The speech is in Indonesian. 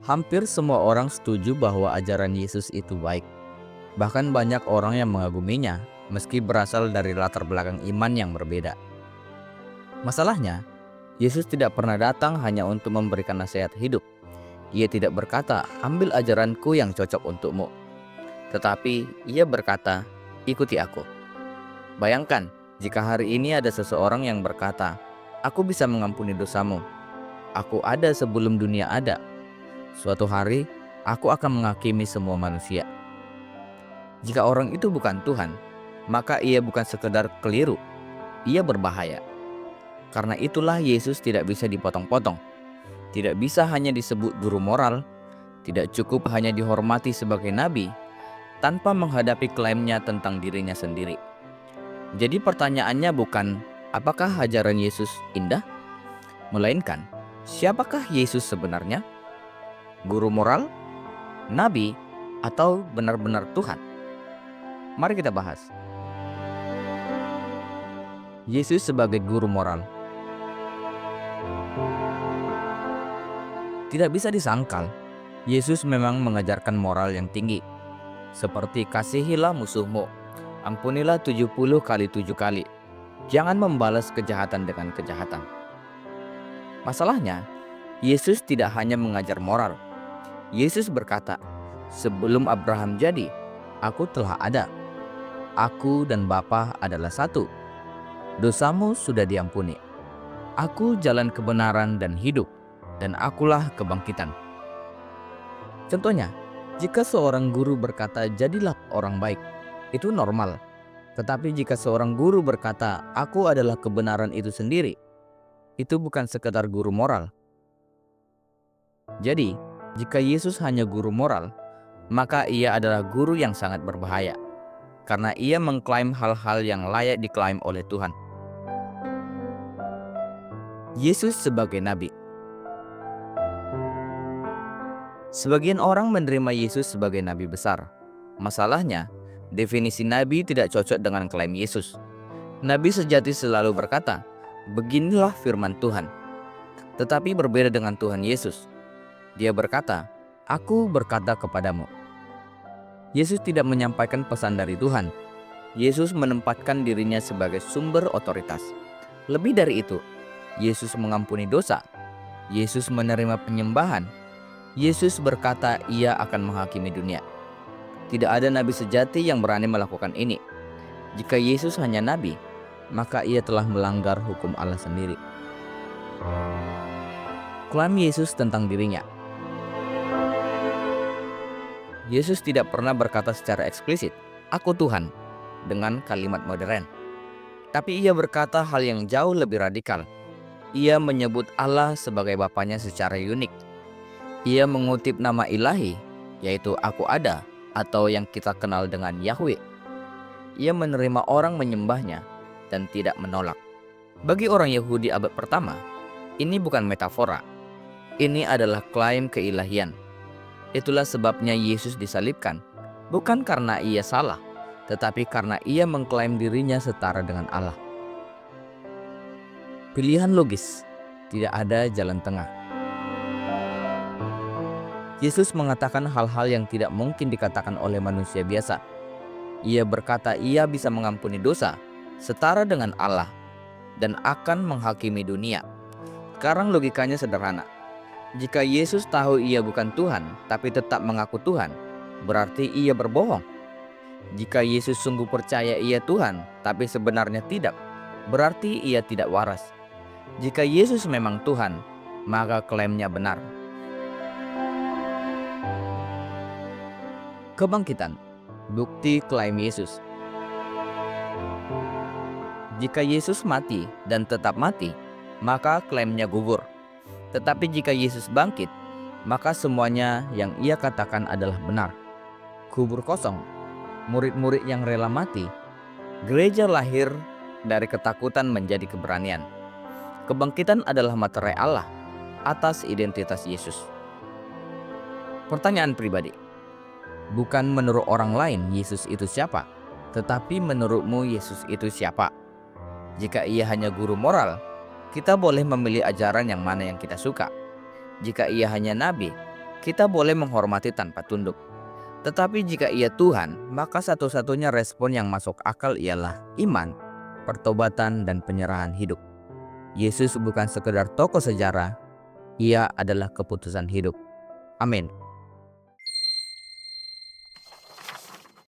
Hampir semua orang setuju bahwa ajaran Yesus itu baik. Bahkan banyak orang yang mengaguminya, meski berasal dari latar belakang iman yang berbeda. Masalahnya, Yesus tidak pernah datang hanya untuk memberikan nasihat hidup. Ia tidak berkata, "Ambil ajaranku yang cocok untukmu." Tetapi ia berkata, "Ikuti aku." Bayangkan, jika hari ini ada seseorang yang berkata, "Aku bisa mengampuni dosamu. Aku ada sebelum dunia ada. Suatu hari, aku akan menghakimi semua manusia." Jika orang itu bukan Tuhan, maka ia bukan sekedar keliru, ia berbahaya. Karena itulah Yesus tidak bisa dipotong-potong. Tidak bisa hanya disebut guru moral, tidak cukup hanya dihormati sebagai nabi, tanpa menghadapi klaimnya tentang dirinya sendiri. Jadi pertanyaannya bukan, apakah ajaran Yesus indah? Melainkan, siapakah Yesus sebenarnya? Guru moral, nabi, atau benar-benar Tuhan? Mari kita bahas. Yesus sebagai guru moral. Tidak bisa disangkal, Yesus memang mengajarkan moral yang tinggi. Seperti kasihilah musuhmu, ampunilah 70 kali 7 kali. Jangan membalas kejahatan dengan kejahatan. Masalahnya, Yesus tidak hanya mengajar moral. Yesus berkata, "Sebelum Abraham jadi, aku telah ada. Aku dan Bapa adalah satu. Dosamu sudah diampuni. Aku jalan kebenaran dan hidup, dan akulah kebangkitan." Contohnya, jika seorang guru berkata, "Jadilah orang baik," itu normal. Tetapi jika seorang guru berkata, "Aku adalah kebenaran itu sendiri," itu bukan sekedar guru moral. Jadi, jika Yesus hanya guru moral, maka ia adalah guru yang sangat berbahaya, karena ia mengklaim hal-hal yang layak diklaim oleh Tuhan. Yesus sebagai nabi. Sebagian orang menerima Yesus sebagai nabi besar. Masalahnya, definisi nabi tidak cocok dengan klaim Yesus. Nabi sejati selalu berkata, "Beginilah firman Tuhan." Tetapi berbeda dengan Tuhan Yesus. Dia berkata, "Aku berkata kepadamu." Yesus tidak menyampaikan pesan dari Tuhan. Yesus menempatkan dirinya sebagai sumber otoritas. Lebih dari itu, Yesus mengampuni dosa. Yesus menerima penyembahan. Yesus berkata ia akan menghakimi dunia. Tidak ada nabi sejati yang berani melakukan ini. Jika Yesus hanya nabi, maka ia telah melanggar hukum Allah sendiri. Klaim Yesus tentang dirinya. Yesus tidak pernah berkata secara eksplisit, "Aku Tuhan," dengan kalimat modern. Tapi ia berkata hal yang jauh lebih radikal. Ia menyebut Allah sebagai Bapanya secara unik. Ia mengutip nama ilahi, yaitu "Aku ada," atau yang kita kenal dengan Yahweh. Ia menerima orang menyembahnya dan tidak menolak. Bagi orang Yahudi abad pertama, ini bukan metafora. Ini adalah klaim keilahian. Itulah sebabnya Yesus disalibkan, bukan karena ia salah, tetapi karena ia mengklaim dirinya setara dengan Allah. Pilihan logis, tidak ada jalan tengah. Yesus mengatakan hal-hal yang tidak mungkin dikatakan oleh manusia biasa. Ia berkata ia bisa mengampuni dosa, setara dengan Allah, dan akan menghakimi dunia. Sekarang logikanya sederhana. Jika Yesus tahu ia bukan Tuhan, tapi tetap mengaku Tuhan, berarti ia berbohong. Jika Yesus sungguh percaya ia Tuhan, tapi sebenarnya tidak, berarti ia tidak waras. Jika Yesus memang Tuhan, maka klaimnya benar. Kebangkitan, bukti klaim Yesus. Jika Yesus mati dan tetap mati, maka klaimnya gugur. Tetapi jika Yesus bangkit, maka semuanya yang ia katakan adalah benar. Kubur kosong, murid-murid yang rela mati, gereja lahir dari ketakutan menjadi keberanian. Kebangkitan adalah materai Allah atas identitas Yesus. Pertanyaan pribadi. Bukan menurut orang lain Yesus itu siapa, tetapi menurutmu Yesus itu siapa? Jika ia hanya guru moral, kita boleh memilih ajaran yang mana yang kita suka. Jika ia hanya nabi, Kita boleh menghormati tanpa tunduk. Tetapi jika Ia Tuhan, maka satu-satunya respon yang masuk akal ialah iman, pertobatan, dan penyerahan hidup. Yesus bukan sekedar tokoh sejarah, Ia adalah keputusan hidup. Amin.